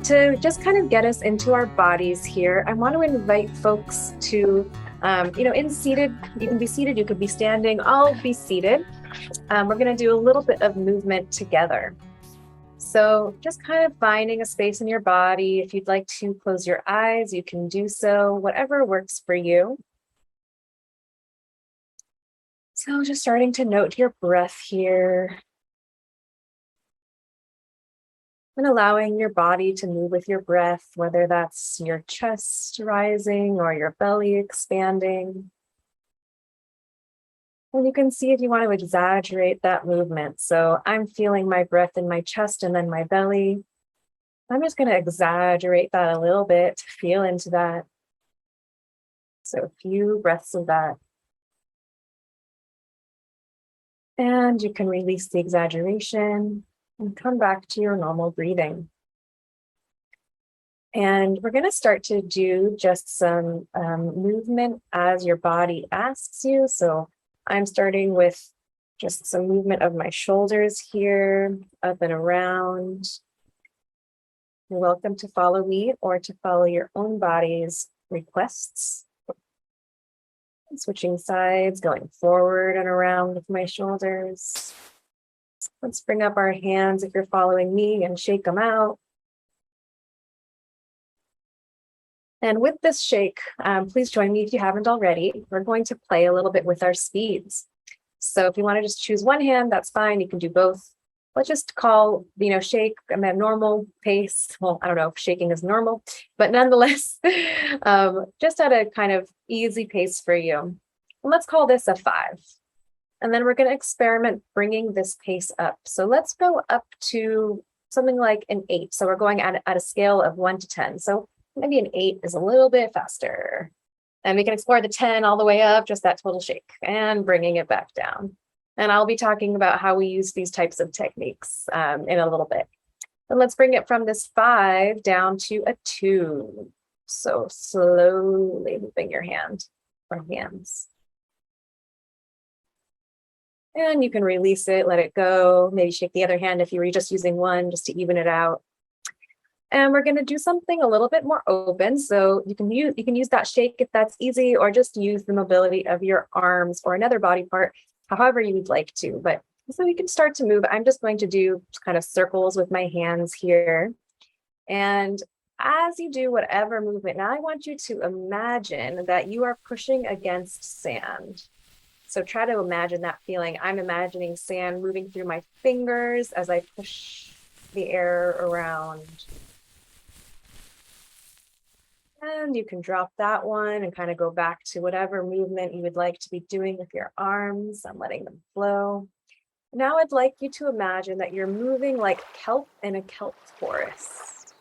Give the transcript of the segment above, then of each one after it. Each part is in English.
to just kind of get us into our bodies here, I want to invite folks to, in seated, you can be seated, you could be standing, I'll be seated. We're going to do a little bit of movement together. So just kind of finding a space in your body. If you'd like to close your eyes, you can do so, whatever works for you. So just starting to note your breath here. And allowing your body to move with your breath, whether that's your chest rising or your belly expanding. And you can see if you want to exaggerate that movement. So I'm feeling my breath in my chest and then my belly. I'm just going to exaggerate that a little bit to feel into that. So a few breaths of that. And you can release the exaggeration and come back to your normal breathing. And we're going to start to do just some movement as your body asks you. So I'm starting with just some movement of my shoulders here, up and around. You're welcome to follow me or to follow your own body's requests. Switching sides, going forward and around with my shoulders. Let's bring up our hands if you're following me and shake them out. And with this shake, please join me if you haven't already. We're going to play a little bit with our speeds. So if you want to just choose one hand, that's fine. You can do both. Let's just call, shake at a normal pace. Well, I don't know if shaking is normal, but nonetheless, just at a kind of easy pace for you. And let's call this a 5. And then we're going to experiment bringing this pace up. So let's go up to something like an 8. So we're going at a scale of 1 to 10. So maybe an 8 is a little bit faster. And we can explore the 10 all the way up, just that total shake, and bringing it back down. And I'll be talking about how we use these types of techniques in a little bit. And let's bring it from this 5 down to a 2. So slowly moving your hand or hands. And you can release it, let it go. Maybe shake the other hand if you were just using one, just to even it out. And we're going to do something a little bit more open. So you can use that shake if that's easy, or just use the mobility of your arms or another body part, however you would like to. But so we can start to move. I'm just going to do kind of circles with my hands here. And as you do whatever movement, now I want you to imagine that you are pushing against sand. So try to imagine that feeling. I'm imagining sand moving through my fingers as I push the air around. And you can drop that one and kind of go back to whatever movement you would like to be doing with your arms. I'm letting them flow. Now I'd like you to imagine that you're moving like kelp in a kelp forest.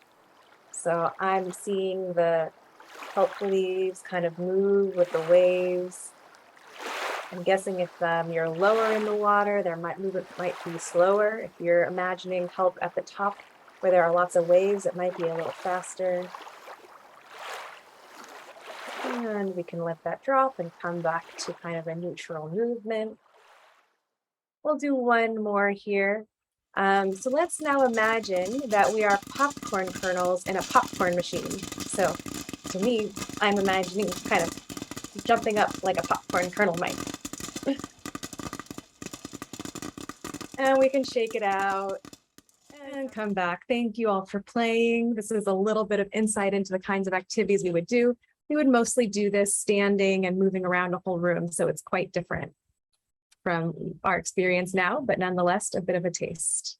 So I'm seeing the kelp leaves kind of move with the waves. I'm guessing if you're lower in the water, their movement might be slower. If you're imagining kelp at the top where there are lots of waves, it might be a little faster. And we can let that drop and come back to kind of a neutral movement. We'll do one more here. So let's now imagine that we are popcorn kernels in a popcorn machine. So to me, I'm imagining kind of jumping up like a popcorn kernel might. And we can shake it out and come back. Thank you all for playing. This is a little bit of insight into the kinds of activities we would do. We would mostly do this standing and moving around a whole room, so it's quite different from our experience now, but nonetheless, a bit of a taste.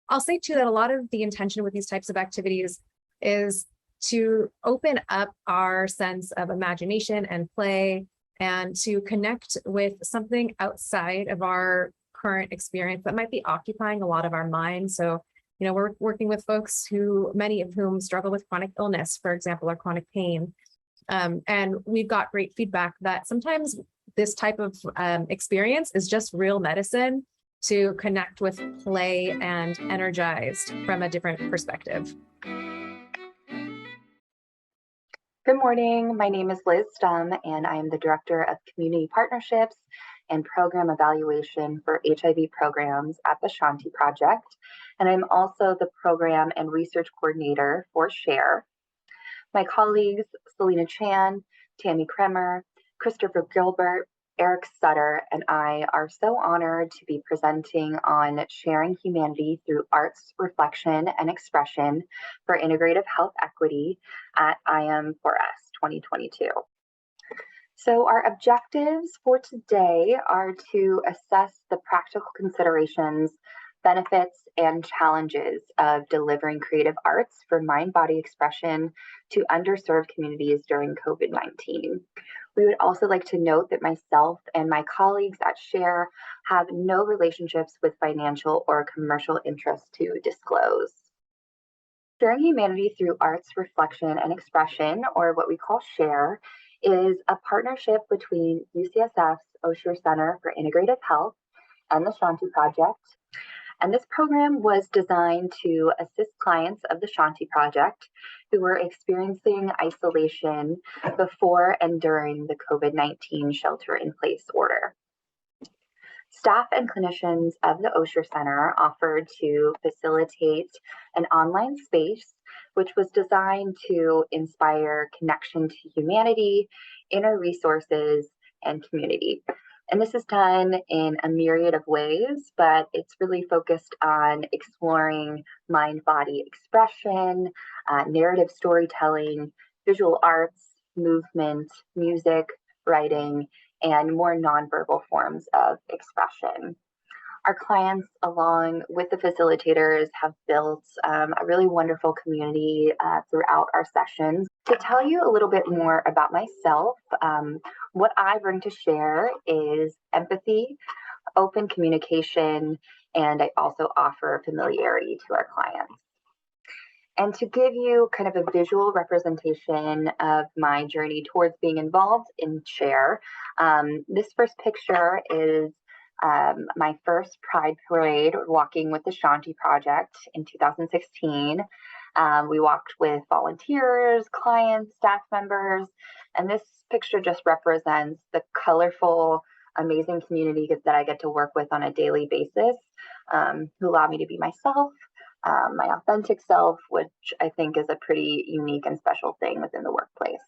I'll say too that a lot of the intention with these types of activities is to open up our sense of imagination and play, and to connect with something outside of our current experience that might be occupying a lot of our minds. So, we're working with folks many of whom struggle with chronic illness, for example, or chronic pain. And we've got great feedback that sometimes this type of experience is just real medicine to connect with play and energized from a different perspective. Good morning. My name is Liz Stum, and I am the Director of Community Partnerships and Program Evaluation for HIV programs at the Shanti Project. and I'm also the program and research coordinator for SHARE. My colleagues, Selena Chan, Tammy Kremer, Christopher Gilbert, Eric Sutter, and I are so honored to be presenting on sharing humanity through arts, reflection, and expression for integrative health equity at IM4S 2022. So our objectives for today are to assess the practical considerations, benefits, and challenges of delivering creative arts for mind-body expression to underserved communities during COVID-19. We would also like to note that myself and my colleagues at SHARE have no relationships with financial or commercial interests to disclose. Sharing humanity through arts, reflection, and expression, or what we call SHARE, is a partnership between UCSF's SHARE Center for Integrative Health and the Shanti Project. And this program was designed to assist clients of the Shanti Project who were experiencing isolation before and during the COVID-19 shelter-in-place order. Staff and clinicians of the SHARE Center offered to facilitate an online space which was designed to inspire connection to humanity, inner resources, and community. And this is done in a myriad of ways, but it's really focused on exploring mind-body expression, narrative storytelling, visual arts, movement, music, writing, and more nonverbal forms of expression. Our clients, along with the facilitators, have built a really wonderful community throughout our sessions. To tell you a little bit more about myself, what I bring to SHARE is empathy, open communication, and I also offer familiarity to our clients. And to give you kind of a visual representation of my journey towards being involved in SHARE, this first picture is my first Pride Parade walking with the Shanti Project in 2016. We walked with volunteers, clients, staff members, and this picture just represents the colorful, amazing community that I get to work with on a daily basis, who allow me to be myself, my authentic self, which I think is a pretty unique and special thing within the workplace.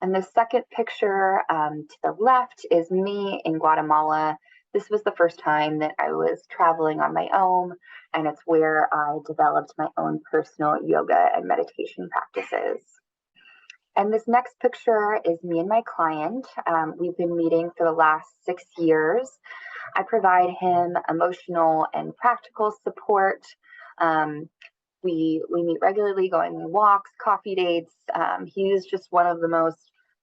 And the second picture to the left is me in Guatemala. This was the first time that I was traveling on my own, and it's where I developed my own personal yoga and meditation practices. And this next picture is me and my client. We've been meeting for the last 6 years. I provide him emotional and practical support. We meet regularly, going on walks, coffee dates. He's just one of the most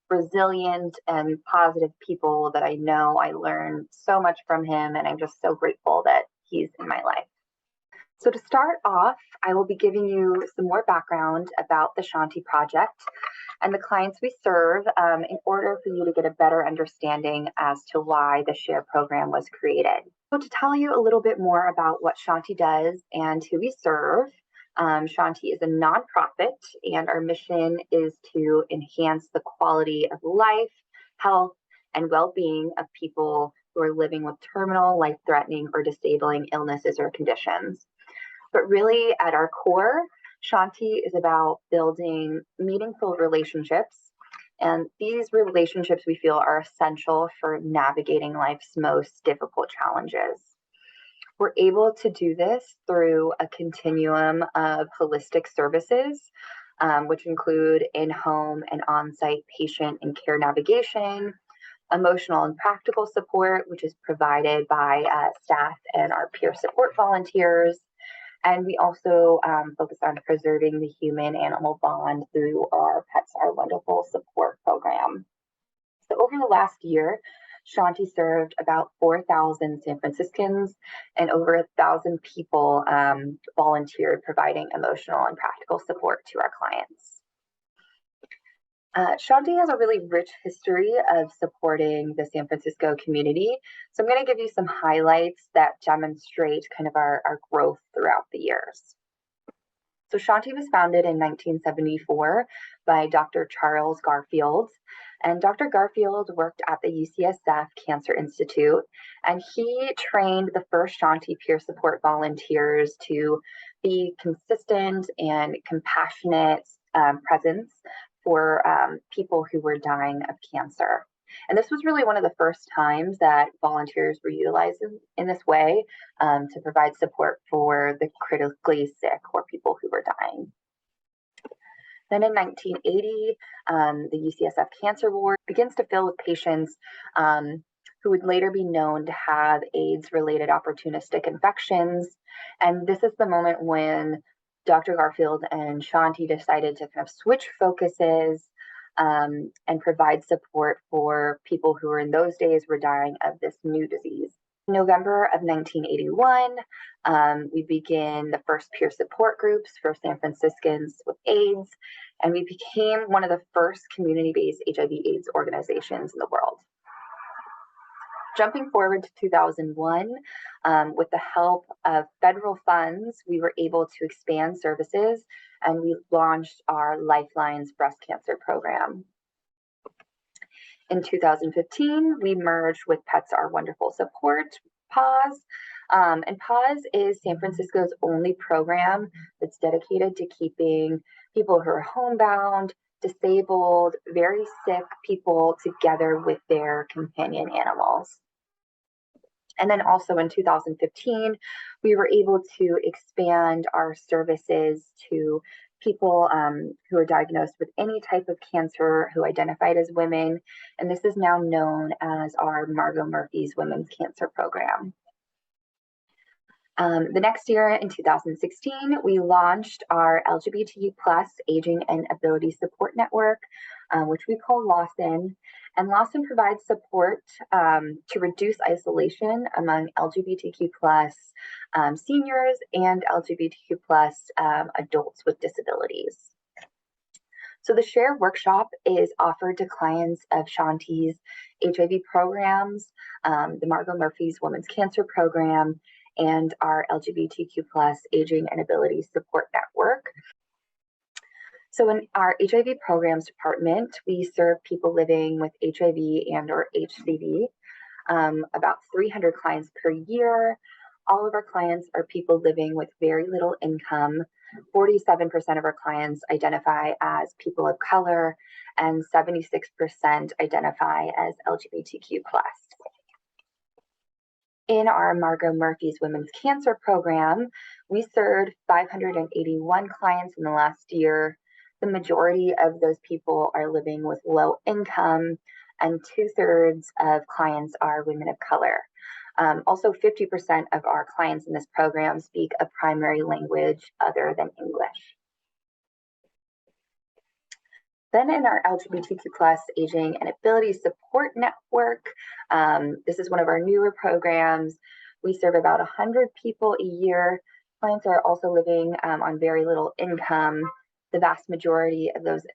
resilient and positive people that I know. I learned so much from him, and I'm just so grateful that he's in my life. So to start off, I will be giving you some more background about the Shanti Project and the clients we serve in order for you to get a better understanding as to why the SHARE program was created. So to tell you a little bit more about what Shanti does and who we serve, Shanti is a nonprofit, and our mission is to enhance the quality of life, health, and well-being of people who are living with terminal, life-threatening, or disabling illnesses or conditions. But really, at our core, Shanti is about building meaningful relationships, and these relationships we feel are essential for navigating life's most difficult challenges. We're able to do this through a continuum of holistic services, which include in-home and on-site patient and care navigation, emotional and practical support, which is provided by staff and our peer support volunteers. And we also focus on preserving the human-animal bond through our Pets Are Wonderful support program. So over the last year, Shanti served about 4,000 San Franciscans, and over 1,000 people volunteered providing emotional and practical support to our clients. Shanti has a really rich history of supporting the San Francisco community. So I'm going to give you some highlights that demonstrate kind of our growth throughout the years. So Shanti was founded in 1974 by Dr. Charles Garfield. And Dr. Garfield worked at the UCSF Cancer Institute, and he trained the first Shanti peer support volunteers to be consistent and compassionate presence for people who were dying of cancer. And this was really one of the first times that volunteers were utilized in this way to provide support for the critically sick or people who were dying. Then in 1980, the UCSF Cancer Ward begins to fill with patients who would later be known to have AIDS-related opportunistic infections. And this is the moment when Dr. Garfield and Shanti decided to kind of switch focuses and provide support for people who were in those days were dying of this new disease. In November of 1981, we begin the first peer support groups for San Franciscans with AIDS, and we became one of the first community-based HIV/AIDS organizations in the world. Jumping forward to 2001, with the help of federal funds, we were able to expand services, and we launched our Lifelines breast cancer program. In 2015, we merged with Pets Are Wonderful Support, PAWS. And PAWS is San Francisco's only program that's dedicated to keeping people who are homebound, disabled, very sick people together with their companion animals. And then also in 2015, we were able to expand our services to people who are diagnosed with any type of cancer who identified as women. And this is now known as our Margot Murphy's Women's Cancer Program. The next year, in 2016, we launched our LGBTQ+ Aging and Ability Support Network, which we call Lawson. And Lawson provides support to reduce isolation among LGBTQ+ seniors and LGBTQ+ adults with disabilities. So the SHARE workshop is offered to clients of Shanti's HIV programs, the Margot Murphy's Women's Cancer Program, and our LGBTQ+ Aging and Ability Support Network. So in our HIV programs department, we serve people living with HIV and or HCV, about 300 clients per year. All of our clients are people living with very little income. 47% of our clients identify as people of color, and 76% identify as LGBTQ+. In our Margot Murphy's Women's Cancer Program, we served 581 clients in the last year. The majority of those people are living with low income, and 2/3 of clients are women of color. Also, 50% of our clients in this program speak a primary language other than English. Then in our LGBTQ+ Aging and Ability Support Network, this is one of our newer programs. We serve about 100 people a year. Clients are also living on very little income. The vast majority of those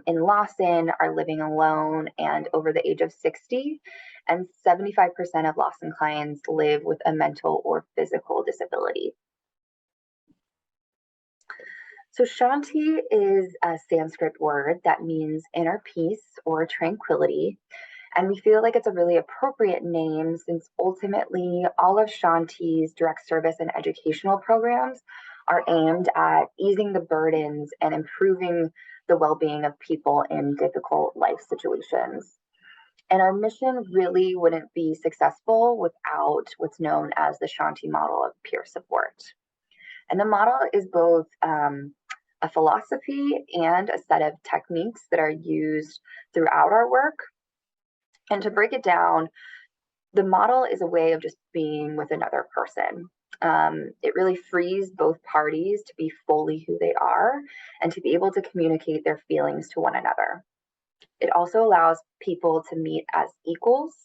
in Lawson are living alone and over the age of 60, and 75% of Lawson clients live with a mental or physical disability. So Shanti is a Sanskrit word that means inner peace or tranquility. And we feel like it's a really appropriate name since ultimately all of Shanti's direct service and educational programs are aimed at easing the burdens and improving the well-being of people in difficult life situations. And our mission really wouldn't be successful without what's known as the Shanti model of peer support. And the model is both a philosophy and a set of techniques that are used throughout our work. And to break it down, the model is a way of just being with another person. It really frees both parties to be fully who they are and to be able to communicate their feelings to one another. It also allows people to meet as equals,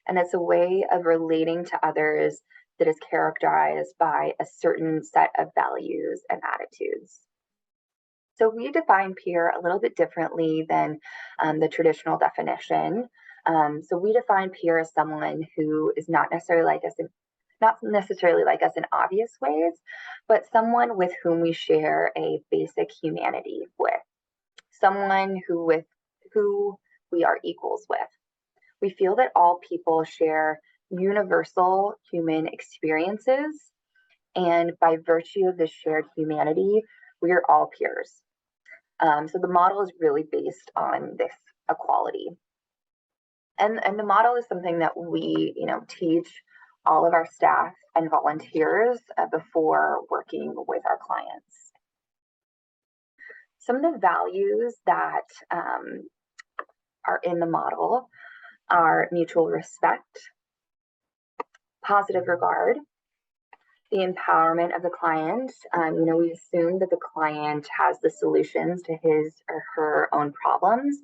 and it's a way of relating to others that is characterized by a certain set of values and attitudes. So we define peer a little bit differently than the traditional definition. So we define peer as someone who is not necessarily like us, not necessarily like us in obvious ways, but someone with whom we share a basic humanity with, someone who we are equals with. We feel that all people share universal human experiences, and by virtue of this shared humanity, we are all peers. So the model is really based on this equality. And the model is something that we, teach all of our staff and volunteers before working with our clients. Some of the values that are in the model are mutual respect, positive regard, the empowerment of the client. We assume that the client has the solutions to his or her own problems,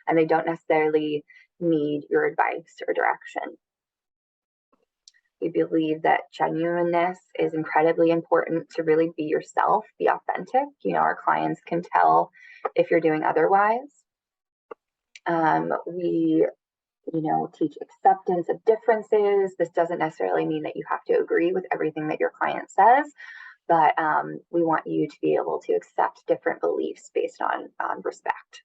and they don't necessarily need your advice or direction. We believe that genuineness is incredibly important to really be yourself, be authentic. Our clients can tell if you're doing otherwise. We teach acceptance of differences. This doesn't necessarily mean that you have to agree with everything that your client says, but we want you to be able to accept different beliefs based on respect.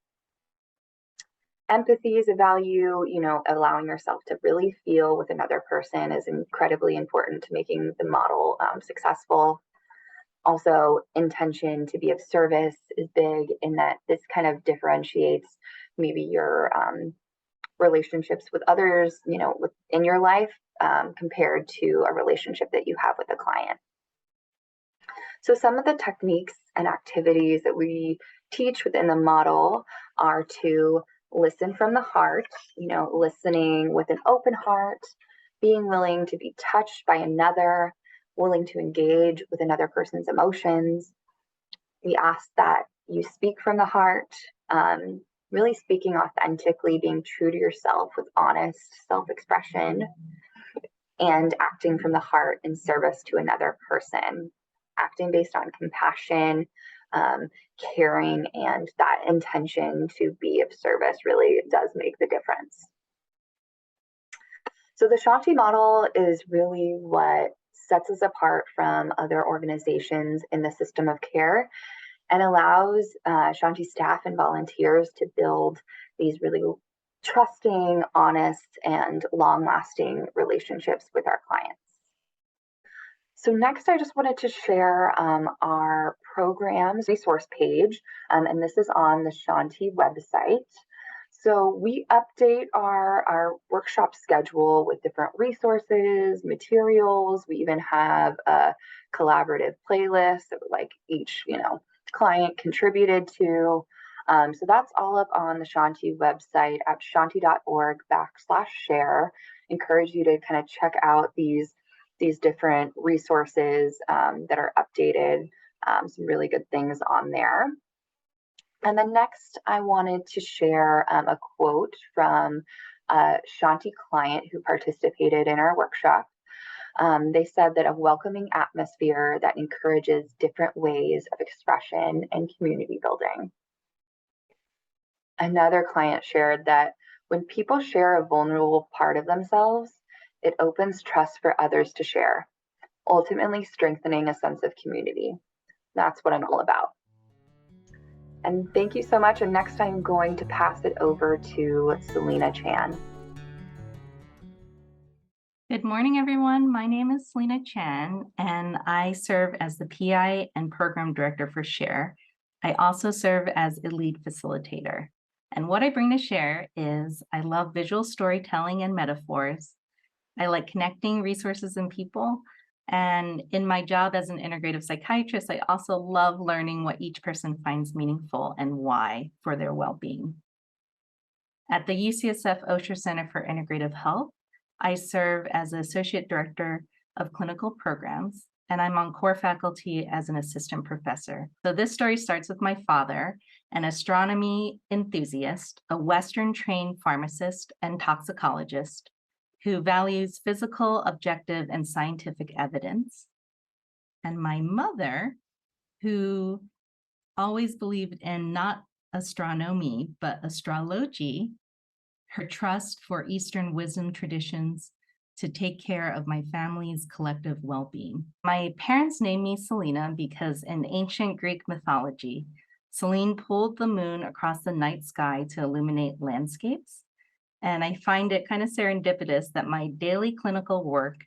Empathy is a value, allowing yourself to really feel with another person is incredibly important to making the model successful. Also, intention to be of service is big in that this kind of differentiates maybe your relationships with others, in your life compared to a relationship that you have with a client. So some of the techniques and activities that we teach within the model are to listen from the heart, listening with an open heart, being willing to be touched by another, willing to engage with another person's emotions. We ask that you speak from the heart, really speaking authentically, being true to yourself with honest self-expression, and acting from the heart in service to another person, acting based on compassion, caring, and that intention to be of service really does make the difference. So the Shanti model is really what sets us apart from other organizations in the system of care and allows Shanti staff and volunteers to build these really trusting, honest, and long-lasting relationships with our clients. So next, I just wanted to share our programs resource page, and this is on the Shanti website. So we update our workshop schedule with different resources, materials. We even have a collaborative playlist that like each, client contributed to. So that's all up on the Shanti website at shanti.org/share. Encourage you to kind of check out these different resources that are updated, some really good things on there. And then next, I wanted to share a quote from a Shanti client who participated in our workshop. They said that a welcoming atmosphere that encourages different ways of expression and community building. Another client shared that when people share a vulnerable part of themselves, it opens trust for others to share, ultimately strengthening a sense of community. That's what I'm all about. And thank you so much. And next I'm going to pass it over to Selena Chan. Good morning, everyone. My name is Selena Chan, and I serve as the PI and Program Director for SHARE. I also serve as a lead facilitator. And what I bring to SHARE is I love visual storytelling and metaphors. I like connecting resources and people. And in my job as an integrative psychiatrist, I also love learning what each person finds meaningful and why for their well-being. At the UCSF Osher Center for Integrative Health, I serve as Associate Director of Clinical Programs, and I'm on core faculty as an assistant professor. So this story starts with my father, an astronomy enthusiast, a Western-trained pharmacist and toxicologist, who values physical, objective, and scientific evidence. And my mother, who always believed in not astronomy, but astrology, her trust for Eastern wisdom traditions, to take care of my family's collective well-being. My parents named me Selena because in ancient Greek mythology, Selene pulled the moon across the night sky to illuminate landscapes. And I find it kind of serendipitous that my daily clinical work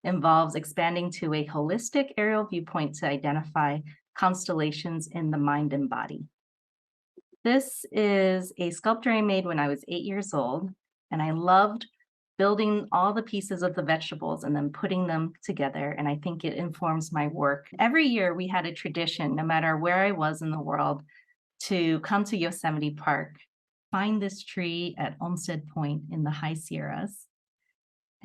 involves expanding to a holistic aerial viewpoint to identify constellations in the mind and body. This is a sculpture I made when I was 8 years old, and I loved building all the pieces of the vegetables and then putting them together. And I think it informs my work. Every year we had a tradition, no matter where I was in the world, to come to Yosemite Park, find this tree at Olmsted Point in the High Sierras.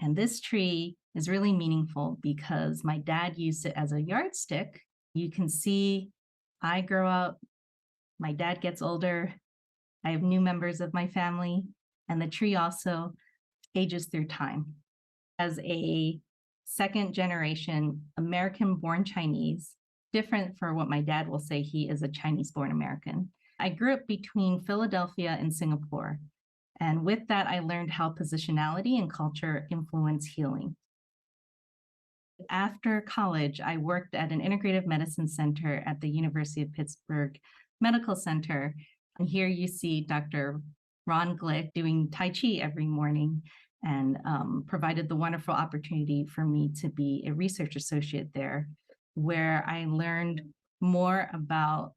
And this tree is really meaningful because my dad used it as a yardstick. You can see I grow up, my dad gets older, I have new members of my family, and the tree also ages through time. As a second generation American-born Chinese, different for what my dad will say, he is a Chinese-born American. I grew up between Philadelphia and Singapore. And with that, I learned how positionality and culture influence healing. After college, I worked at an integrative medicine center at the University of Pittsburgh Medical Center. And here you see Dr. Ron Glick doing Tai Chi every morning and provided the wonderful opportunity for me to be a research associate there, where I learned more about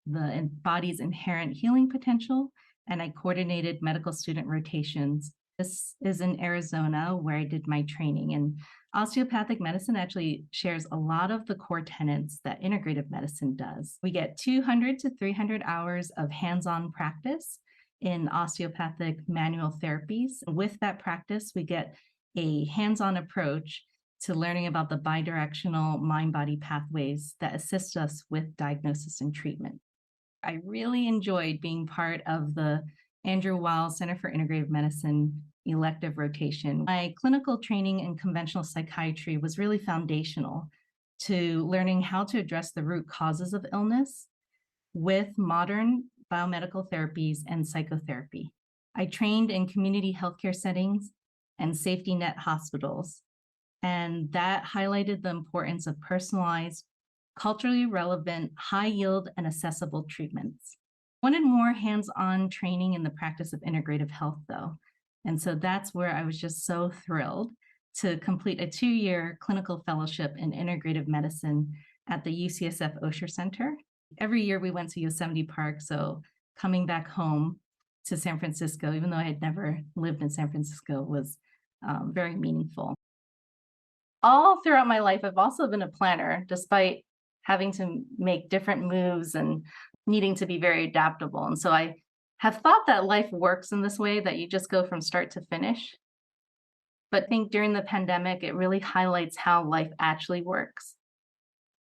the body's inherent healing potential, and I coordinated medical student rotations. This is in Arizona, where I did my training. And osteopathic medicine actually shares a lot of the core tenets that integrative medicine does. We get 200 to 300 hours of hands-on practice in osteopathic manual therapies. With that practice, we get a hands-on approach to learning about the bidirectional mind-body pathways that assist us with diagnosis and treatment. I really enjoyed being part of the Andrew Weil Center for Integrative Medicine elective rotation. My clinical training in conventional psychiatry was really foundational to learning how to address the root causes of illness with modern biomedical therapies and psychotherapy. I trained in community healthcare settings and safety net hospitals, and that highlighted the importance of personalized, culturally relevant, high yield and accessible treatments. I wanted more hands-on training in the practice of integrative health though. And so that's where I was just so thrilled to complete a 2-year clinical fellowship in integrative medicine at the UCSF Osher Center. Every year we went to Yosemite Park, so coming back home to San Francisco, even though I had never lived in San Francisco, was very meaningful. All throughout my life, I've also been a planner, despite having to make different moves and needing to be very adaptable. And so I have thought that life works in this way, that you just go from start to finish. But I think during the pandemic, it really highlights how life actually works.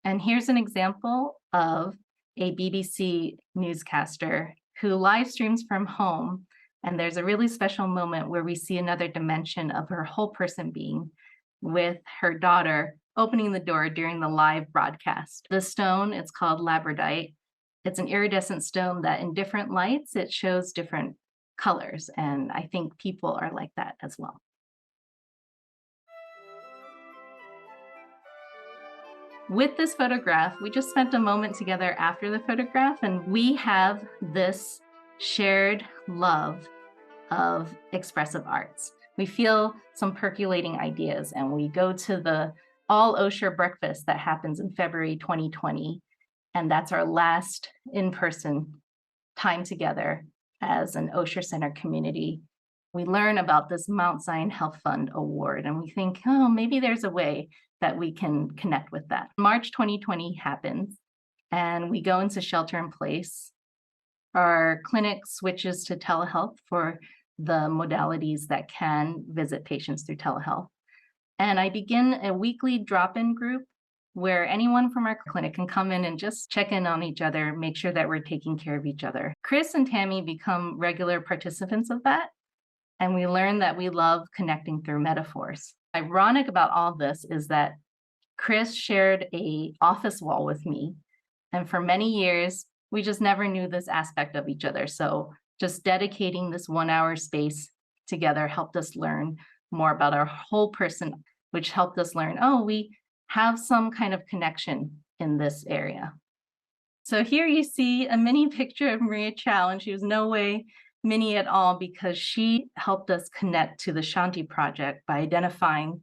And here's an example of a BBC newscaster who live streams from home. And there's a really special moment where we see another dimension of her whole person being, with her daughter opening the door during the live broadcast. The stone, it's called labradorite. It's an iridescent stone that in different lights, it shows different colors. And I think people are like that as well. With this photograph, we just spent a moment together after the photograph, and we have this shared love of expressive arts. We feel some percolating ideas, and we go to the all Osher breakfast that happens in February 2020. And that's our last in-person time together as an Osher Center community. We learn about this Mount Zion Health Fund award, and we think, oh, maybe there's a way that we can connect with that. March 2020 happens, and we go into shelter in place. Our clinic switches to telehealth for the modalities that can visit patients through telehealth. And I begin a weekly drop-in group where anyone from our clinic can come in and just check in on each other, make sure that we're taking care of each other. Chris and Tammy become regular participants of that, and we learn that we love connecting through metaphors. Ironic about all this is that Chris shared an office wall with me, and for many years, we just never knew this aspect of each other. So just dedicating this 1-hour space together helped us learn more about our whole person, which helped us learn, oh, we have some kind of connection in this area. So here you see a mini picture of Maria Chow, and she was no way mini at all because she helped us connect to the Shanti project by identifying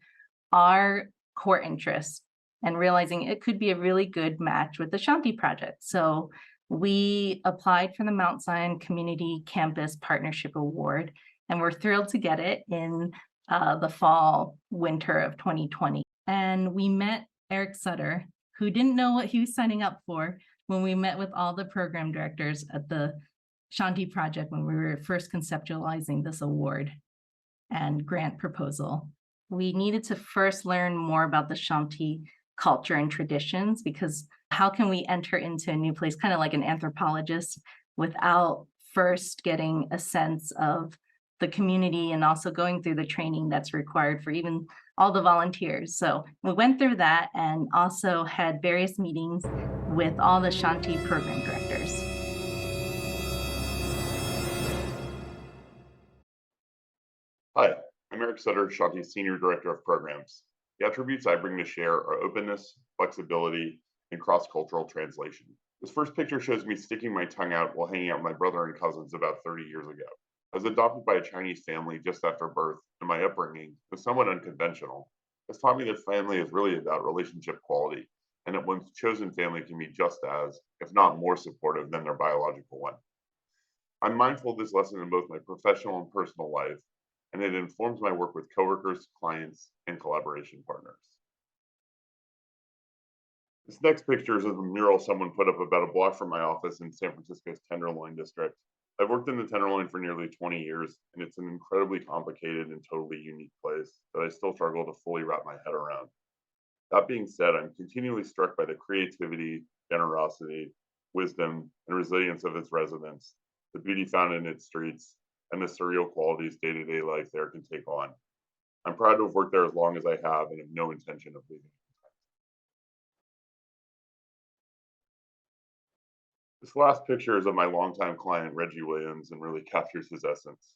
our core interests and realizing it could be a really good match with the Shanti project. So we applied for the Mount Zion Community Campus Partnership Award, and we're thrilled to get it in the fall, winter of 2020. And we met Eric Sutter, who didn't know what he was signing up for when we met with all the program directors at the Shanti project when we were first conceptualizing this award and grant proposal. We needed to first learn more about the Shanti culture and traditions, because how can we enter into a new place, kind of like an anthropologist, without first getting a sense of the community and also going through the training that's required for even all the volunteers. So we went through that and also had various meetings with all the Shanti program directors. Hi, I'm Eric Sutter, Shanti's Senior Director of Programs. The attributes I bring to SHARE are openness, flexibility, and cross-cultural translation. This first picture shows me sticking my tongue out while hanging out with my brother and cousins about 30 years ago. I was adopted by a Chinese family just after birth, and my upbringing was somewhat unconventional. It's taught me that family is really about relationship quality, and that one's chosen family can be just as, if not more supportive than their biological one. I'm mindful of this lesson in both my professional and personal life, and it informs my work with coworkers, clients, and collaboration partners. This next picture is of a mural someone put up about a block from my office in San Francisco's Tenderloin district. I've worked in the Tenderloin for nearly 20 years, and it's an incredibly complicated and totally unique place that I still struggle to fully wrap my head around. That being said, I'm continually struck by the creativity, generosity, wisdom, and resilience of its residents, the beauty found in its streets, and the surreal qualities day-to-day life there can take on. I'm proud to have worked there as long as I have and have no intention of leaving. This last picture is of my longtime client, Reggie Williams, and really captures his essence.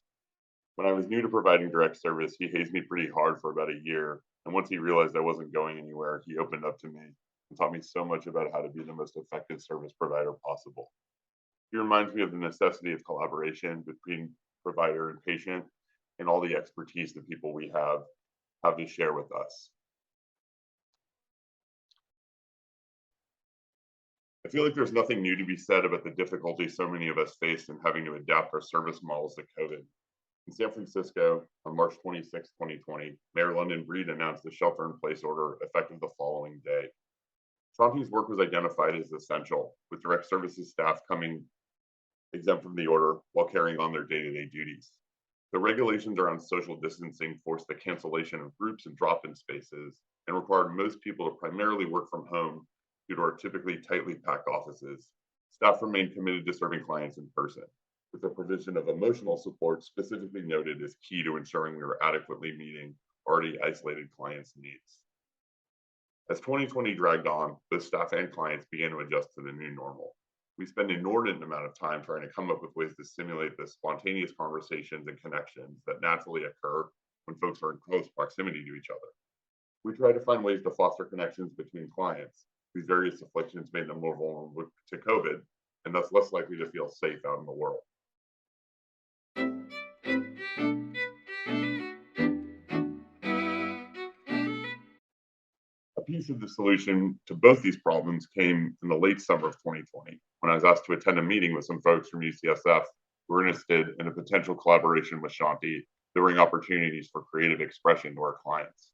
When I was new to providing direct service, he hazed me pretty hard for about a year, and once he realized I wasn't going anywhere, he opened up to me and taught me so much about how to be the most effective service provider possible. He reminds me of the necessity of collaboration between provider and patient, and all the expertise that people we have to share with us. I feel like there's nothing new to be said about the difficulty so many of us faced in having to adapt our service models to COVID. In San Francisco, on March 26, 2020, Mayor London Breed announced a shelter-in-place order effective the following day. Shanti's work was identified as essential, with direct services staff coming exempt from the order while carrying on their day-to-day duties. The regulations around social distancing forced the cancellation of groups and drop-in spaces and required most people to primarily work from home due to our typically tightly packed offices. Staff remained committed to serving clients in person, with the provision of emotional support specifically noted as key to ensuring we were adequately meeting already isolated clients' needs. As 2020 dragged on, both staff and clients began to adjust to the new normal. We spend an inordinate amount of time trying to come up with ways to simulate the spontaneous conversations and connections that naturally occur when folks are in close proximity to each other. We try to find ways to foster connections between clients whose various afflictions made them more vulnerable to COVID, and thus less likely to feel safe out in the world. A piece of the solution to both these problems came in the late summer of 2020, when I was asked to attend a meeting with some folks from UCSF who were interested in a potential collaboration with Shanti to bring opportunities for creative expression to our clients.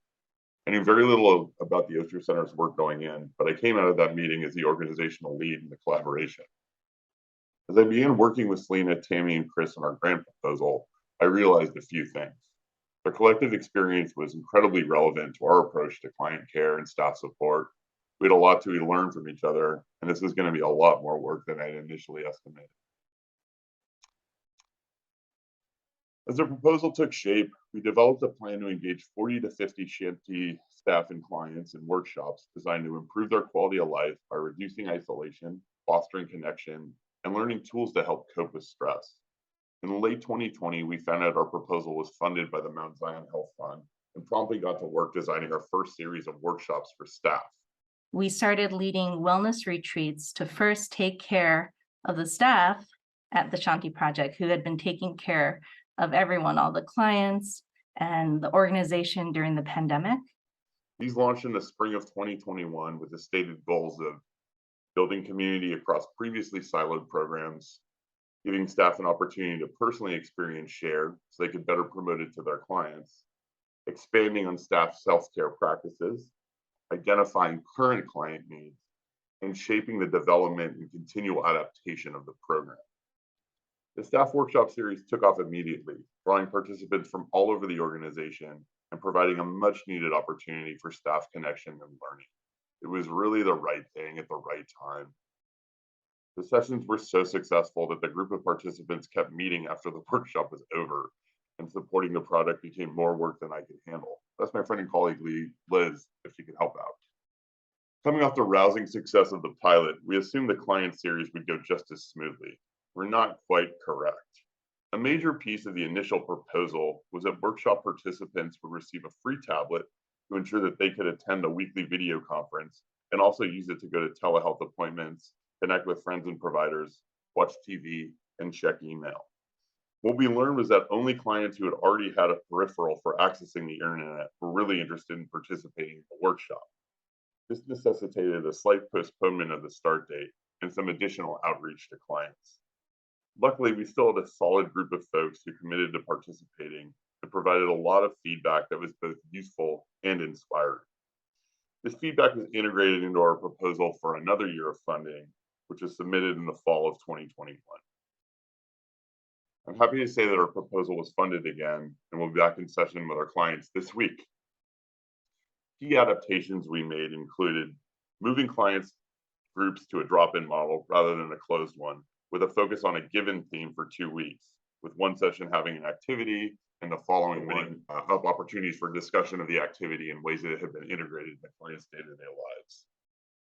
I knew very little about the Osher Center's work going in, but I came out of that meeting as the organizational lead in the collaboration. As I began working with Selena, Tammy, and Chris on our grant proposal, I realized a few things. Their collective experience was incredibly relevant to our approach to client care and staff support. We had a lot to learn from each other, and this was going to be a lot more work than I had initially estimated. As the proposal took shape, we developed a plan to engage 40 to 50 Shanti staff and clients in workshops designed to improve their quality of life by reducing isolation, fostering connection, and learning tools to help cope with stress. In late 2020, we found out our proposal was funded by the Mount Zion Health Fund and promptly got to work designing our first series of workshops for staff. We started leading wellness retreats to first take care of the staff at the Shanti Project who had been taking care of everyone, all the clients and the organization during the pandemic. These launched in the spring of 2021 with the stated goals of building community across previously siloed programs, giving staff an opportunity to personally experience SHARE so they could better promote it to their clients, expanding on staff self-care practices, identifying current client needs, and shaping the development and continual adaptation of the program. The staff workshop series took off immediately, drawing participants from all over the organization and providing a much needed opportunity for staff connection and learning. It was really the right thing at the right time. The sessions were so successful that the group of participants kept meeting after the workshop was over, and supporting the product became more work than I could handle. That's my friend and colleague Liz, if she could help out. Coming off the rousing success of the pilot, we assumed the client series would go just as smoothly. We're not quite correct. A major piece of the initial proposal was that workshop participants would receive a free tablet to ensure that they could attend a weekly video conference and also use it to go to telehealth appointments, connect with friends and providers, watch TV, and check email. What we learned was that only clients who had already had a peripheral for accessing the internet were really interested in participating in the workshop. This necessitated a slight postponement of the start date and some additional outreach to clients. Luckily, we still had a solid group of folks who committed to participating and provided a lot of feedback that was both useful and inspiring. This feedback was integrated into our proposal for another year of funding, which was submitted in the fall of 2021. I'm happy to say that our proposal was funded again and we'll be back in session with our clients this week. Key adaptations we made included moving clients groups to a drop-in model rather than a closed one, with a focus on a given theme for 2 weeks, with one session having an activity and the following one of opportunities for discussion of the activity in ways that have been integrated in the client's day-to-day lives.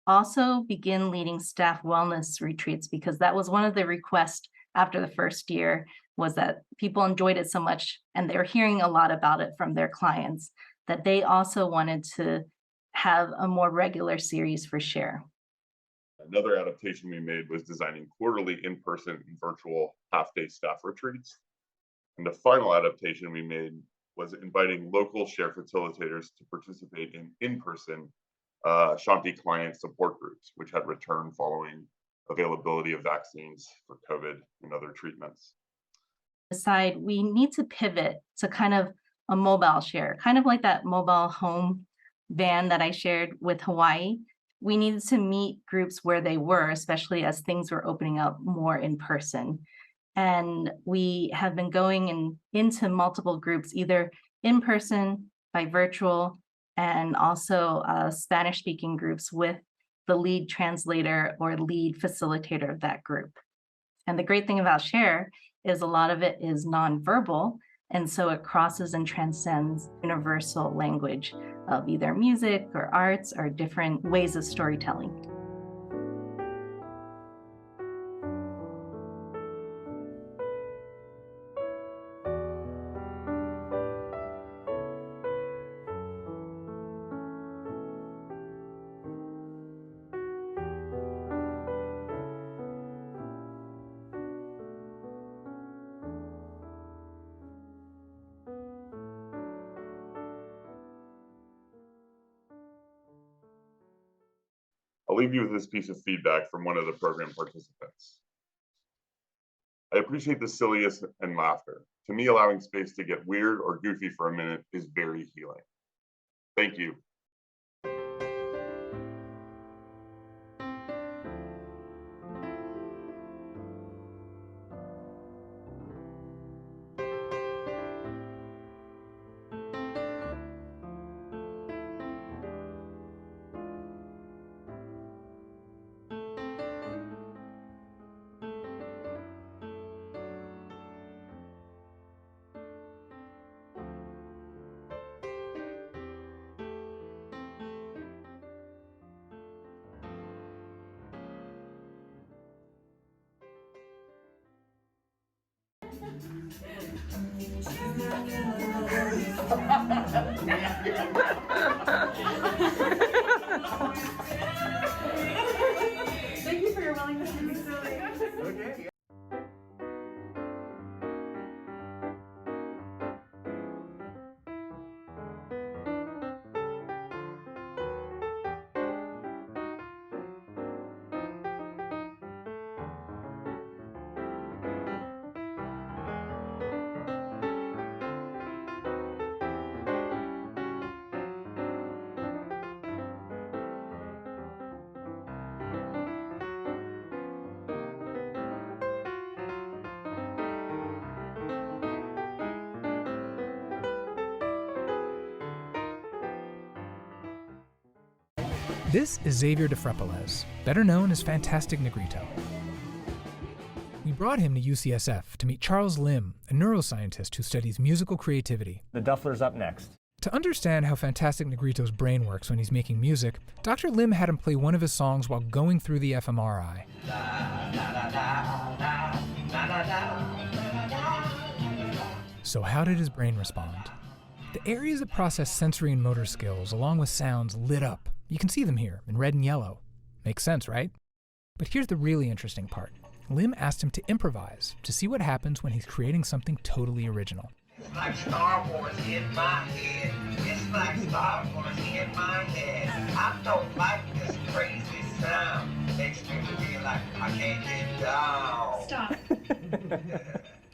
Also begin leading staff wellness retreats, because that was one of the requests after the first year, was that people enjoyed it so much and they were hearing a lot about it from their clients that they also wanted to have a more regular series for SHARE. Another adaptation we made was designing quarterly in-person and virtual half-day staff retreats. And the final adaptation we made was inviting local SHARE facilitators to participate in in-person Shanti client support groups, which had returned following availability of vaccines for COVID and other treatments. Decide we need to pivot to kind of a mobile SHARE, kind of like that mobile home van that I shared with Hawaii. We needed to meet groups where they were, especially as things were opening up more in person. And we have been going into multiple groups, either in person, by virtual, and also Spanish-speaking groups with the lead translator or lead facilitator of that group. And the great thing about SHARE is a lot of it is nonverbal, and so it crosses and transcends universal language of either music or arts or different ways of storytelling. I'll leave you with this piece of feedback from one of the program participants. I appreciate the silliness and laughter. To me, allowing space to get weird or goofy for a minute is very healing. Thank you. Thank you for your willingness to be silly. Okay. This is Xavier DeFrepeles, better known as Fantastic Negrito. We brought him to UCSF to meet Charles Lim, a neuroscientist who studies musical creativity. The Duffler's up next. To understand how Fantastic Negrito's brain works when he's making music, Dr. Lim had him play one of his songs while going through the fMRI. So how did his brain respond? The areas that process sensory and motor skills, along with sounds, lit up. You can see them here in red and yellow. Makes sense, right? But here's the really interesting part. Lim asked him to improvise to see what happens when he's creating something totally original. It's like Star Wars in my head. It's like Star Wars in my head. I don't like this crazy sound. Makes me feel like I can't get down. Stop.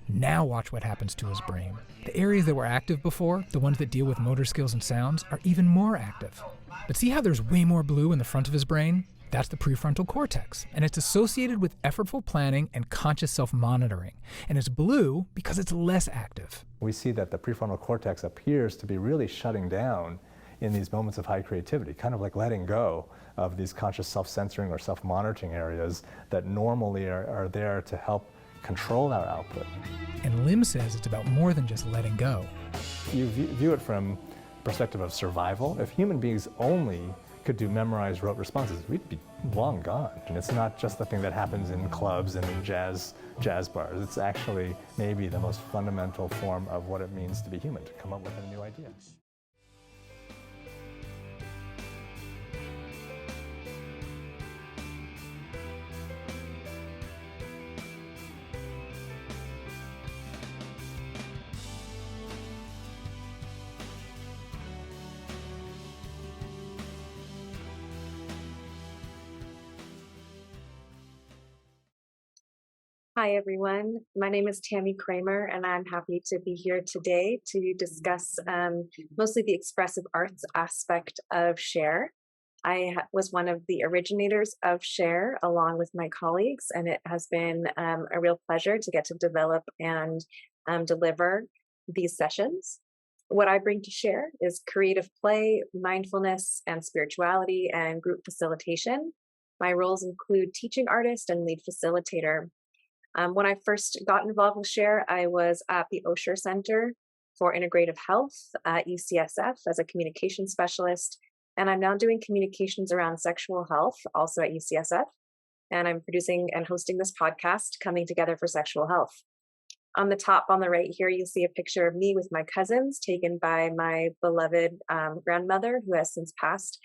Now watch what happens to his brain. The areas that were active before, the ones that deal with motor skills and sounds, are even more active. But see how there's way more blue in the front of his brain? That's the prefrontal cortex, and it's associated with effortful planning and conscious self-monitoring. And it's blue because it's less active. We see that the prefrontal cortex appears to be really shutting down in these moments of high creativity, kind of like letting go of these conscious self-censoring or self-monitoring areas that normally are there to help control our output. And Lim says it's about more than just letting go. You view it from perspective of survival. If human beings only could do memorized rote responses, we'd be long gone. And it's not just the thing that happens in clubs and in jazz bars. It's actually maybe the most fundamental form of what it means to be human, to come up with a new idea. Hi, everyone. My name is Tammy Kramer, and I'm happy to be here today to discuss mostly the expressive arts aspect of SHARE. I was one of the originators of SHARE along with my colleagues, and it has been a real pleasure to get to develop and deliver these sessions. What I bring to SHARE is creative play, mindfulness, and spirituality, and group facilitation. My roles include teaching artist and lead facilitator. When I first got involved with SHARE, I was at the SHARE Center for Integrative Health at UCSF as a communication specialist, and I'm now doing communications around sexual health, also at UCSF, and I'm producing and hosting this podcast, Coming Together for Sexual Health. On the top on the right here, you'll see a picture of me with my cousins taken by my beloved grandmother, who has since passed,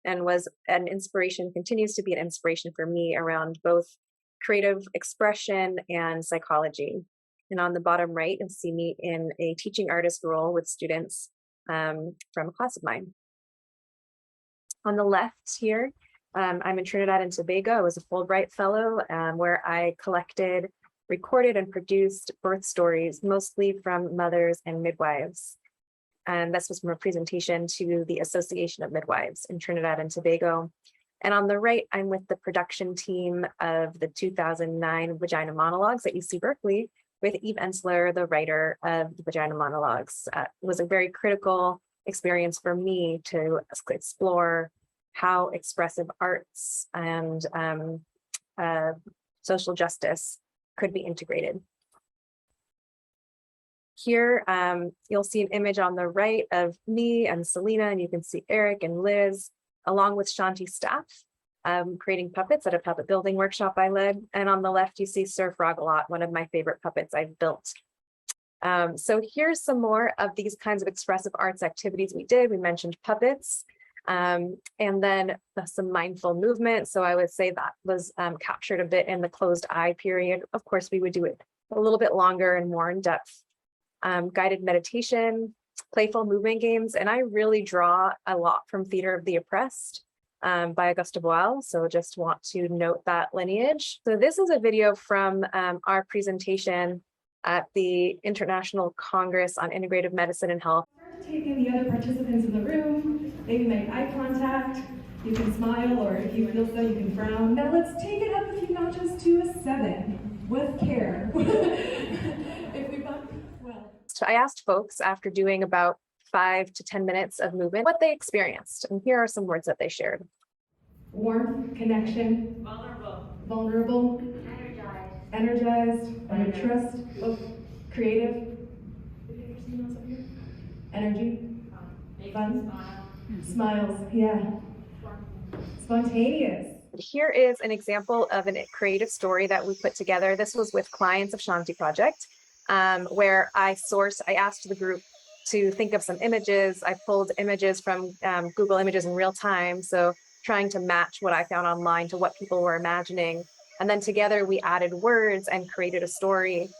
and was an inspiration, continues to be an inspiration for me around both creative expression and psychology. And on the bottom right, you'll see me in a teaching artist role with students from a class of mine. On the left here, I'm in Trinidad and Tobago. I was a Fulbright Fellow where I collected, recorded, and produced birth stories, mostly from mothers and midwives. And this was from a presentation to the Association of Midwives in Trinidad and Tobago. And on the right, I'm with the production team of the 2009 Vagina Monologues at UC Berkeley with Eve Ensler, the writer of the Vagina Monologues. It was a very critical experience for me to explore how expressive arts and social justice could be integrated. Here, you'll see an image on the right of me and Selena, and you can see Eric and Liz, along with Shanti's staff, creating puppets at a puppet building workshop I led. And on the left, you see Sir Frog-a-Lot, one of my favorite puppets I've built So here's some more of these kinds of expressive arts activities we did. We mentioned puppets, and then some mindful movement. So I would say that was captured a bit in the closed eye period. Of course, we would do it a little bit longer and more in depth. Guided meditation, playful movement games, and I really draw a lot from Theater of the Oppressed by Auguste Boal. So just want to note that lineage. So this is a video from our presentation at the International Congress on Integrative Medicine and Health. Start to take in the other participants in the room, maybe make eye contact, you can smile, or if you feel so, you can frown. Now let's take it up a few notches to a 7, with care. If we bump, well. So I asked folks after doing about 5 to 10 minutes of movement, what they experienced. And here are some words that they shared. Warmth, connection, vulnerable, energized, under trust, creative, energy, fun, smiles, yeah, spontaneous. Here is an example of a creative story that we put together. This was with clients of Shanti Project, where I asked the group to think of some images. I pulled images from Google Images in real time. So trying to match what I found online to what people were imagining. And then together we added words and created a story.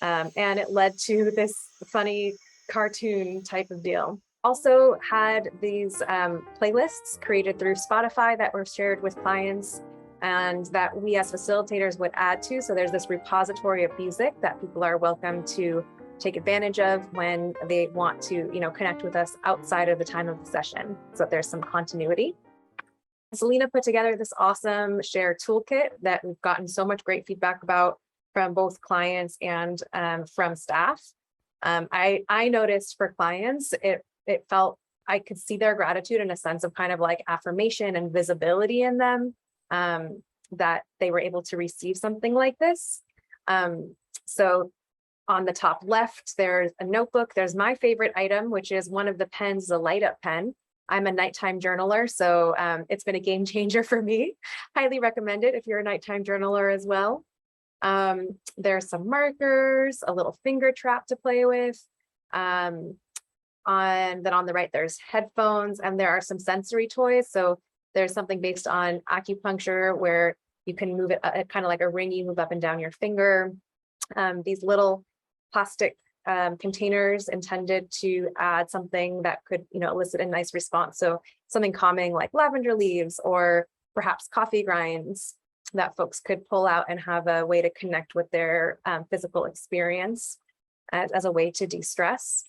And it led to this funny cartoon type of deal. Also had these playlists created through Spotify that were shared with clients and that we as facilitators would add to. So there's this repository of music that people are welcome to take advantage of when they want to, connect with us outside of the time of the session. So that there's some continuity. Selena put together this awesome SHARE Toolkit that we've gotten so much great feedback about from both clients and from staff. I noticed for clients, it felt I could see their gratitude in a sense of kind of like affirmation and visibility in them, that they were able to receive something like this. So on the top left, there's a notebook. There's my favorite item, which is one of the pens, a light up pen. I'm a nighttime journaler, so it's been a game changer for me. Highly recommend it if you're a nighttime journaler as well. There's some markers, a little finger trap to play with. Then on the right, there's headphones, and there are some sensory toys. So there's something based on acupuncture where you can move it kind of like a ring, you move up and down your finger. These little plastic containers intended to add something that could, elicit a nice response. So something calming like lavender leaves or perhaps coffee grinds that folks could pull out and have a way to connect with their physical experience as a way to de-stress.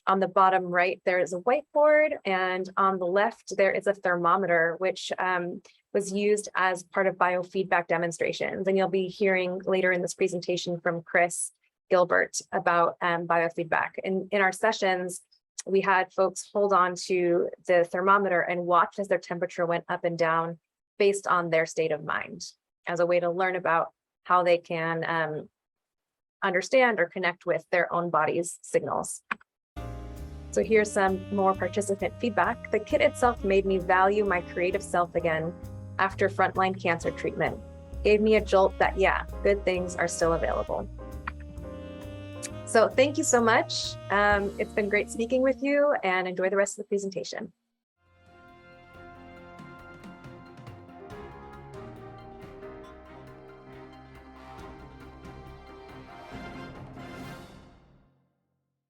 On the bottom right, there is a whiteboard, and on the left, there is a thermometer, which was used as part of biofeedback demonstrations. And you'll be hearing later in this presentation from Chris Gilbert about biofeedback. In our sessions, we had folks hold on to the thermometer and watch as their temperature went up and down based on their state of mind as a way to learn about how they can understand or connect with their own body's signals. So here's some more participant feedback. The kit itself made me value my creative self again after frontline cancer treatment. Gave me a jolt that, yeah, good things are still available. So thank you so much. It's been great speaking with you, and enjoy the rest of the presentation.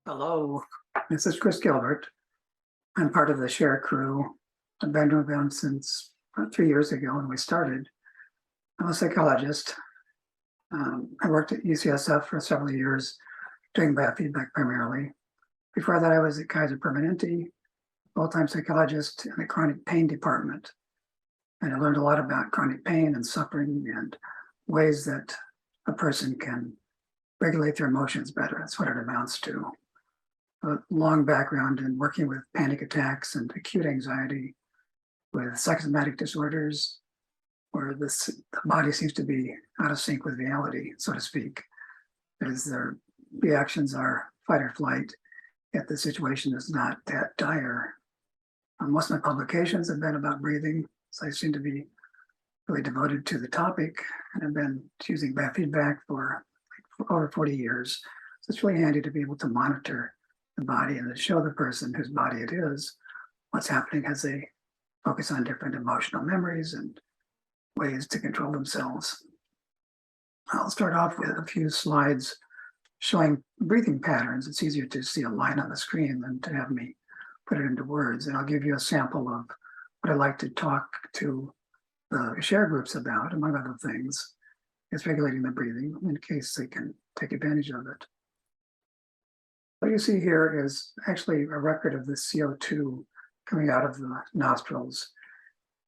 Hello, this is Chris Gilbert. I'm part of the SHARE crew. I've been with them since about 3 years ago when we started. I'm a psychologist. I worked at UCSF for several years, doing biofeedback primarily. Before that, I was at Kaiser Permanente, full-time psychologist in the chronic pain department. And I learned a lot about chronic pain and suffering and ways that a person can regulate their emotions better. That's what it amounts to. A long background in working with panic attacks and acute anxiety, with psychosomatic disorders, where the body seems to be out of sync with reality, so to speak. As their reactions are fight or flight, yet the situation is not that dire. Most of my publications have been about breathing, so I seem to be really devoted to the topic, and I've been using biofeedback for over 40 years. So it's really handy to be able to monitor the body and to show the person whose body it is what's happening as they focus on different emotional memories and ways to control themselves. I'll start off with a few slides showing breathing patterns. It's easier to see a line on the screen than to have me put it into words. And I'll give you a sample of what I like to talk to the share groups about, among other things, is regulating the breathing in case they can take advantage of it. What you see here is actually a record of the CO2 coming out of the nostrils,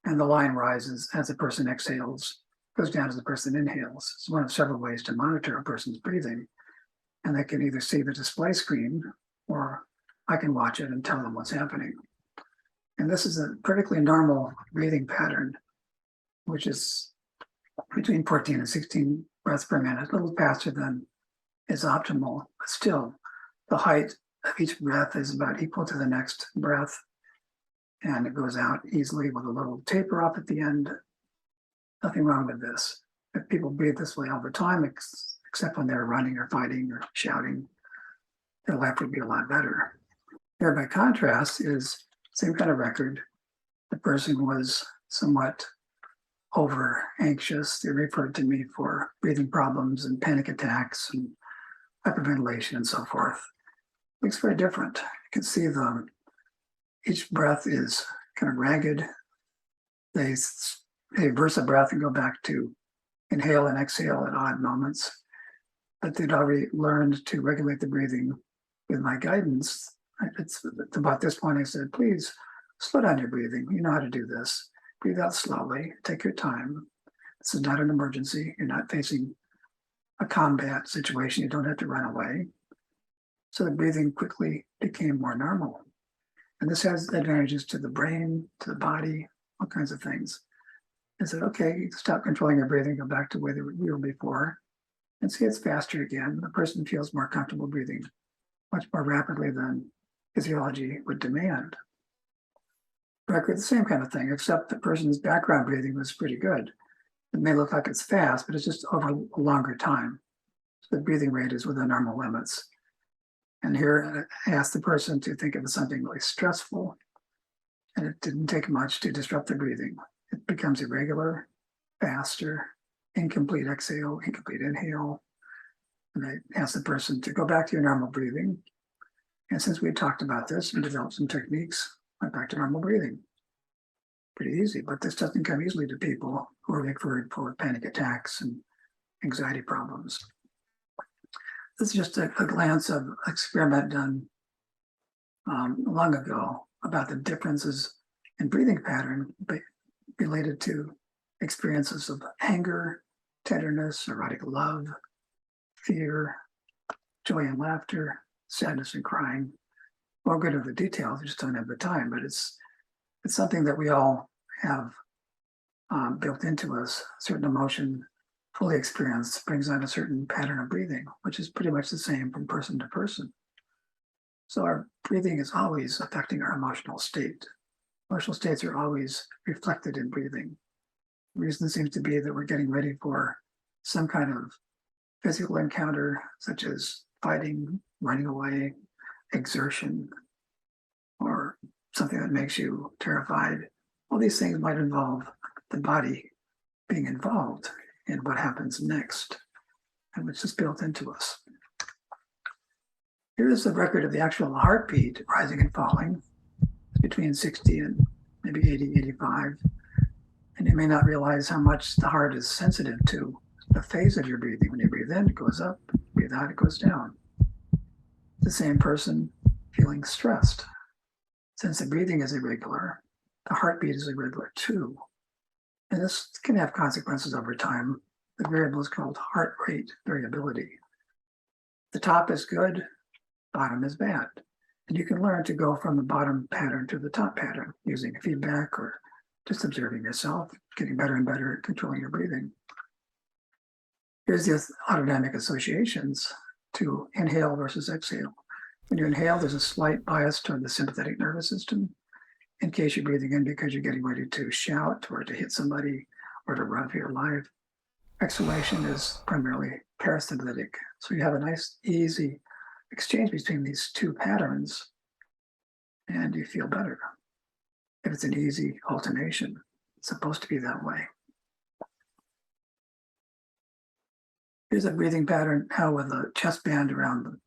and the line rises as the person exhales, goes down as the person inhales. It's one of several ways to monitor a person's breathing, and they can either see the display screen or I can watch it and tell them what's happening. And this is a perfectly normal breathing pattern, which is between 14 and 16 breaths per minute, a little faster than is optimal, but still the height of each breath is about equal to the next breath, and it goes out easily with a little taper off at the end. Nothing wrong with this. If people breathe this way all the time, except when they're running or fighting or shouting, their life would be a lot better. Here, by contrast, is same kind of record. The person was somewhat over anxious. They referred to me for breathing problems and panic attacks and hyperventilation and so forth. Looks very different. You can see each breath is kind of ragged. They reverse a breath and go back to inhale and exhale at odd moments. But they'd already learned to regulate the breathing with my guidance. It's about this point I said, please slow down your breathing. You know how to do this. Breathe out slowly. Take your time. This is not an emergency. You're not facing a combat situation. You don't have to run away. So the breathing quickly became more normal. And this has advantages to the brain, to the body, all kinds of things. I said, okay, stop controlling your breathing, go back to where we were before, and see it's faster again. The person feels more comfortable breathing much more rapidly than physiology would demand. Record, the same kind of thing, except the person's background breathing was pretty good. It may look like it's fast, but it's just over a longer time. So the breathing rate is within normal limits. And here I asked the person to think of something really stressful, and it didn't take much to disrupt the breathing. It becomes irregular, faster, incomplete exhale, incomplete inhale. And I asked the person to go back to your normal breathing. And since we talked about this and developed some techniques, went back to normal breathing. Pretty easy, but this doesn't come easily to people who are referred for panic attacks and anxiety problems. This is just a glance of an experiment done long ago about the differences in breathing pattern related to experiences of anger, tenderness, erotic love, fear, joy and laughter, sadness and crying. We'll go into the details, we just don't have the time, but it's something that we all have built into us. Certain emotion fully experienced brings on a certain pattern of breathing, which is pretty much the same from person to person. So our breathing is always affecting our emotional state. Emotional states are always reflected in breathing. The reason seems to be that we're getting ready for some kind of physical encounter, such as fighting, running away, exertion, or something that makes you terrified. All these things might involve the body being involved in what happens next, and which is built into us. Here's the record of the actual heartbeat rising and falling. It's between 60 and maybe 80, 85. And you may not realize how much the heart is sensitive to the phase of your breathing. When you breathe in, it goes up, breathe out, it goes down. The same person feeling stressed. Since the breathing is irregular, the heartbeat is irregular too. And this can have consequences over time. The variable is called heart rate variability. The top is good, bottom is bad. And you can learn to go from the bottom pattern to the top pattern using feedback or just observing yourself, getting better and better at controlling your breathing. Here's the autodynamic associations to inhale versus exhale. When you inhale, there's a slight bias toward the sympathetic nervous system in case you're breathing in because you're getting ready to shout or to hit somebody or to run for your life. Exhalation is primarily parasympathetic. So you have a nice, easy exchange between these two patterns and you feel better. If it's an easy alternation, it's supposed to be that way. Here's a breathing pattern now with a chest band around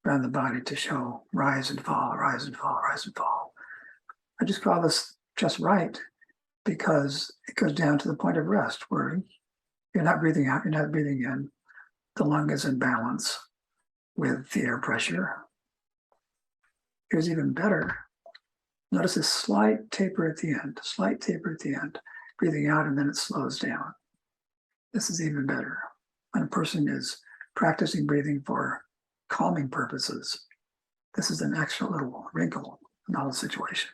the body to show rise and fall, rise and fall, rise and fall. I just call this just right because it goes down to the point of rest where you're not breathing out, you're not breathing in. The lung is in balance with the air pressure. Here's even better. Notice a slight taper at the end, slight taper at the end, breathing out and then it slows down. This is even better. When a person is practicing breathing for calming purposes, this is an extra little wrinkle in the whole situation.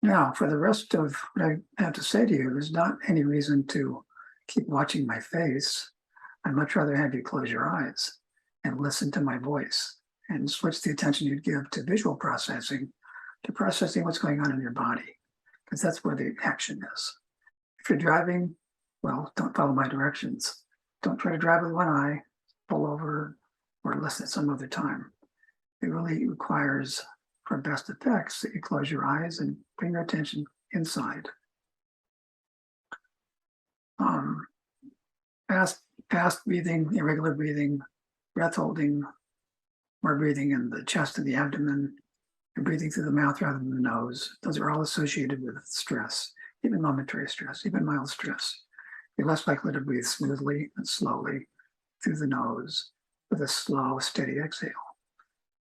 Now, for the rest of what I have to say to you, there's not any reason to keep watching my face. I'd much rather have you close your eyes and listen to my voice and switch the attention you'd give to visual processing to processing what's going on in your body, because that's where the action is. If you're driving, well, don't follow my directions. Don't try to drive with one eye, pull over, or listen some other time. It really requires, for best effects, that you close your eyes and bring your attention inside. Fast breathing, irregular breathing, breath holding, more breathing in the chest and the abdomen, and breathing through the mouth rather than the nose. Those are all associated with stress, even momentary stress, even mild stress. You're less likely to breathe smoothly and slowly through the nose with a slow, steady exhale.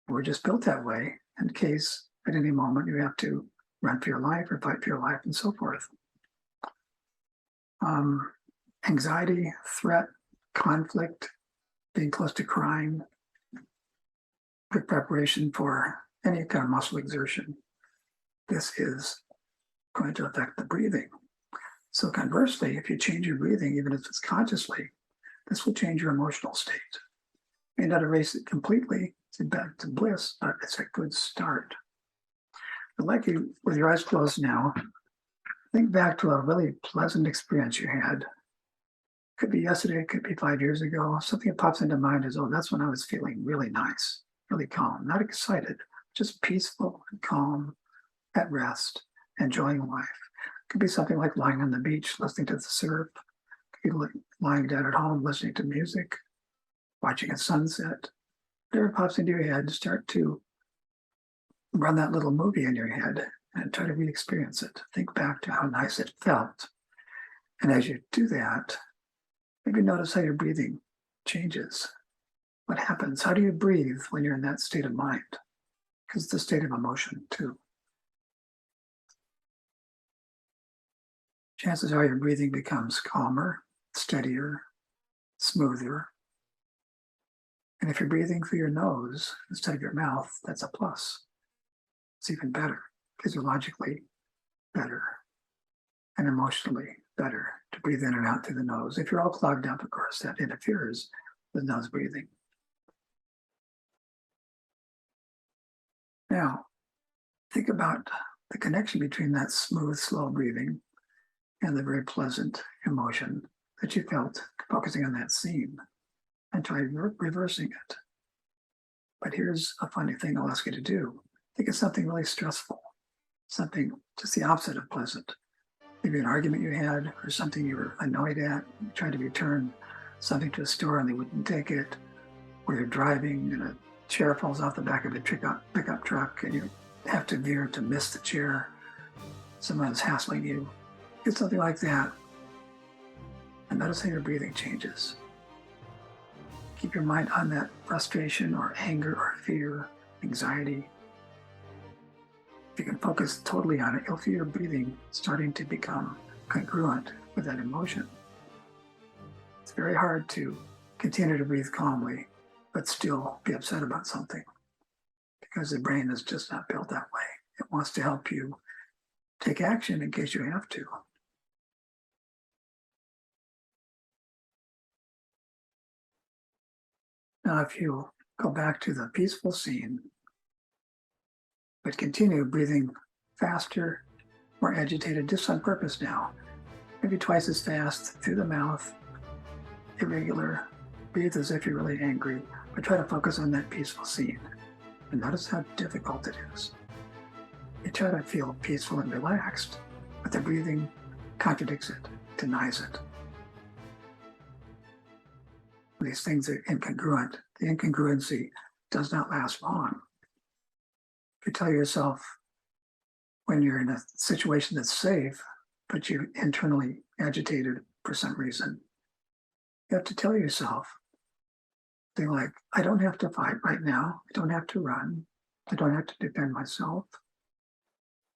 We're just built that way in case at any moment you have to run for your life or fight for your life and so forth. Anxiety, threat, conflict, being close to crying, quick preparation for any kind of muscle exertion. This is going to affect the breathing. So conversely, if you change your breathing, even if it's consciously, this will change your emotional state. May not erase it completely, it's back to bliss, but it's a good start. I'd like you, with your eyes closed now, think back to a really pleasant experience you had. Could be yesterday, it could be 5 years ago. Something that pops into mind is, oh, that's when I was feeling really nice, really calm, not excited, just peaceful and calm, at rest, enjoying life. Could be something like lying on the beach, listening to the surf. Could be lying down at home, listening to music, watching a sunset. Whatever pops into your head, start to run that little movie in your head and try to re-experience it. Think back to how nice it felt. And as you do that, maybe notice how your breathing changes. What happens? How do you breathe when you're in that state of mind? Because it's a state of emotion too. Chances are your breathing becomes calmer, steadier, smoother. And if you're breathing through your nose instead of your mouth, that's a plus. It's even better, physiologically better, and emotionally better to breathe in and out through the nose. If you're all clogged up, of course, that interferes with nose breathing. Now, think about the connection between that smooth, slow breathing and the very pleasant emotion that you felt focusing on that scene, and try reversing it. But here's a funny thing I'll ask you to do. Think of something really stressful, something just the opposite of pleasant. Maybe an argument you had or something you were annoyed at, you tried to return something to a store and they wouldn't take it, or you're driving and a chair falls off the back of a pickup truck and you have to veer to miss the chair. Someone's hassling you. Get something like that. And notice how your breathing changes. Keep your mind on that frustration or anger or fear, anxiety. If you can focus totally on it, you'll feel your breathing starting to become congruent with that emotion. It's very hard to continue to breathe calmly, but still be upset about something, because the brain is just not built that way. It wants to help you take action in case you have to. Now, if you go back to the peaceful scene, but continue breathing faster, more agitated, just on purpose now, maybe twice as fast through the mouth, irregular, breathe as if you're really angry, but try to focus on that peaceful scene and notice how difficult it is. You try to feel peaceful and relaxed, but the breathing contradicts it, denies it. These things are incongruent. The incongruency does not last long. If you tell yourself when you're in a situation that's safe, but you're internally agitated for some reason, you have to tell yourself, thing like, I don't have to fight right now. I don't have to run. I don't have to defend myself.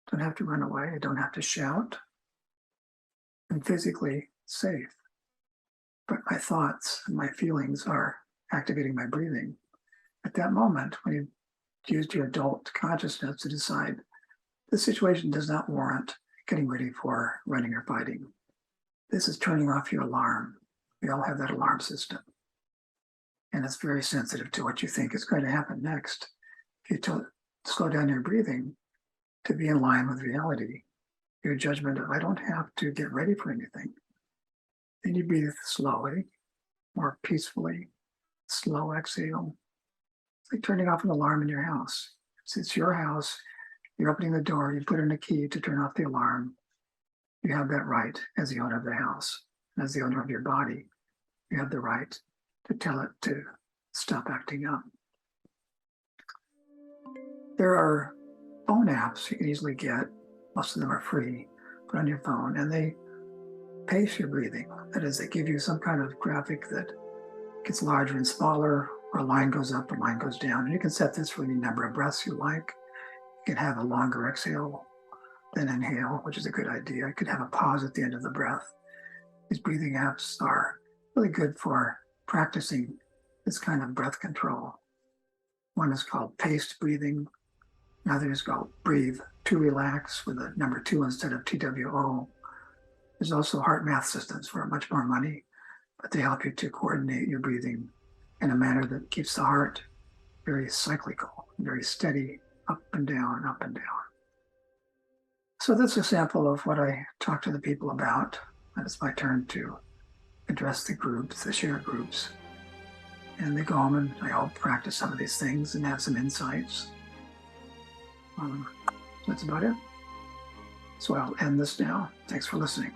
I don't have to run away. I don't have to shout. I'm physically safe. But my thoughts and my feelings are activating my breathing. At that moment, when you used your adult consciousness to decide the situation does not warrant getting ready for running or fighting. This is turning off your alarm. We all have that alarm system. And it's very sensitive to what you think is going to happen next. If you slow down your breathing to be in line with reality, your judgment of, I don't have to get ready for anything. Then you breathe slowly, more peacefully, slow exhale. It's like turning off an alarm in your house. It's your house, you're opening the door, you put in a key to turn off the alarm. You have that right as the owner of the house. As the owner of your body, you have the right to tell it to stop acting up. There are phone apps you can easily get. Most of them are free, put on your phone, and they pace your breathing. That is, they give you some kind of graphic that gets larger and smaller, or a line goes up, a line goes down. And you can set this for any number of breaths you like. You can have a longer exhale than inhale, which is a good idea. You could have a pause at the end of the breath. These breathing apps are really good for practicing this kind of breath control. One is called paced breathing. Another is called breathe to relax with a number 2 instead of TWO. There's also heart math systems for much more money, but they help you to coordinate your breathing in a manner that keeps the heart very cyclical, very steady, up and down, up and down. So that's a sample of what I talk to the people about. And it's my turn to address the groups, the share groups. And they go home and I hope practice some of these things and have some insights. That's about it. So I'll end this now. Thanks for listening.